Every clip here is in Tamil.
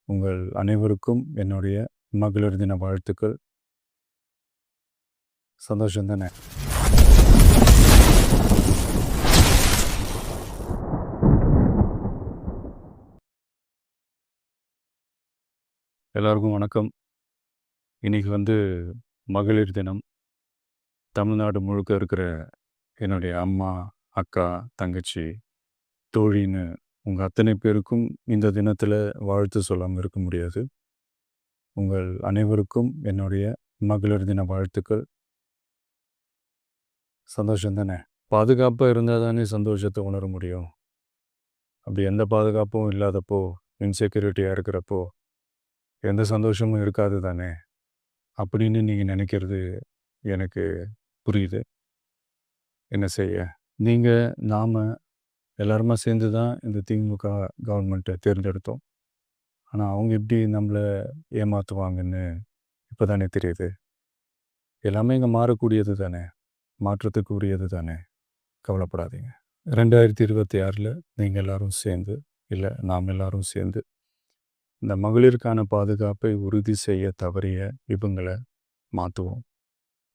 உங்கள் அனைவருக்கும் என்னுடைய மகளிர் தின வாழ்த்துக்கள். சந்தோஷம் தானே? எல்லாருக்கும் வணக்கம். இன்னைக்கு மகளிர் தினம். தமிழ்நாடு முழுக்க இருக்கிற என்னுடைய அம்மா, அக்கா, தங்கச்சி, தோழின்னு உங்கள் அத்தனை பேருக்கும் இந்த தினத்தில் வாழ்த்து சொல்லாமல் இருக்க முடியாது. உங்கள் அனைவருக்கும் என்னுடைய மகளிர் தின வாழ்த்துக்கள். சந்தோஷம் தானே? பாதுகாப்பாக இருந்தால் தானே சந்தோஷத்தை உணர முடியும். அப்படி எந்த பாதுகாப்பும் இல்லாதப்போ, இன்செக்யூரிட்டியாக இருக்கிறப்போ எந்த சந்தோஷமும் இருக்காது தானே அப்படின்னு நீங்கள் நினைக்கிறது எனக்கு புரியுது. என்ன செய்ய, நீங்கள் நாம் எல்லாருமா சேர்ந்து தான் இந்த திமுக கவர்மெண்ட்டை தேர்ந்தெடுத்தோம். ஆனால் அவங்க எப்படி நம்மளை ஏமாற்றுவாங்கன்னு இப்போ தானே தெரியுது. எல்லாமே இங்கே மாறக்கூடியது தானே, மாற்றத்துக்கு உரியது தானே. கவலைப்படாதீங்க. 2026 நீங்கள் எல்லாரும் சேர்ந்து, இல்லை நாம் எல்லாரும் சேர்ந்து இந்த மகளிருக்கான பாதுகாப்பை உறுதி செய்ய தவறிய இவங்களை மாற்றுவோம்.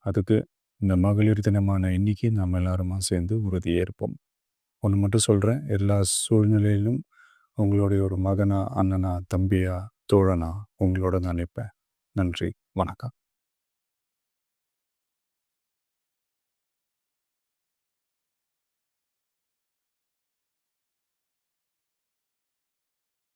அதுக்கு இந்த மகளிர் தினமான இன்னைக்கு நாம் எல்லாருமா சேர்ந்து உறுதியேற்போம். ஒன்று மட்டும் சொல்கிறேன், எல்லா சூழ்நிலையிலும் உங்களுடைய ஒரு மகனா, அண்ணனா, தம்பியா, தோழனா உங்களோட நான் நிற்பேன். நன்றி, வணக்கம்.